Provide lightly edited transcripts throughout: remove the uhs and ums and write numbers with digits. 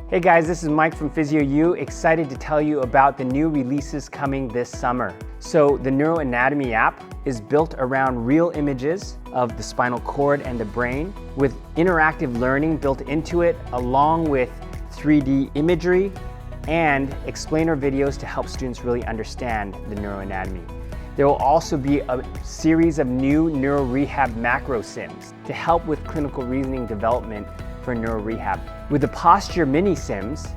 Hey guys, this is Mike from PhysioU, excited to tell you about the new releases coming this summer. So the Neuroanatomy app is built around real images of the spinal cord and the brain with interactive learning built into it, along with 3D imagery and explainer videos to help students really understand the neuroanatomy. There will also be a series of new neuro rehab macro sims to help with clinical reasoning development for neuro rehab. With the posture mini sims,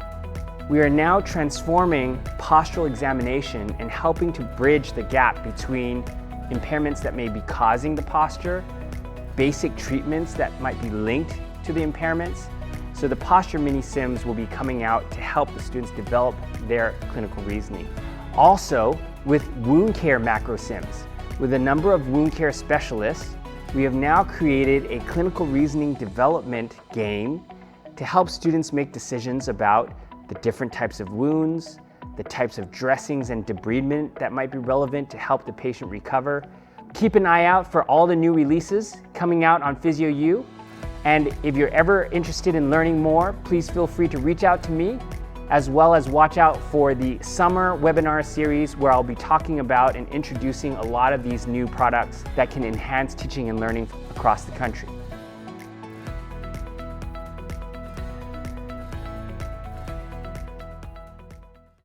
we are now transforming postural examination and helping to bridge the gap between impairments that may be causing the posture, basic treatments that might be linked to the impairments. So the posture mini sims will be coming out to help the students develop their clinical reasoning. Also, with wound care macro sims, with a number of wound care specialists, we have now created a clinical reasoning development game to help students make decisions about the different types of wounds, the types of dressings and debridement that might be relevant to help the patient recover. Keep an eye out for all the new releases coming out on PhysioU. And if you're ever interested in learning more, please feel free to reach out to me, as well as watch out for the summer webinar series where I'll be talking about and introducing a lot of these new products that can enhance teaching and learning across the country.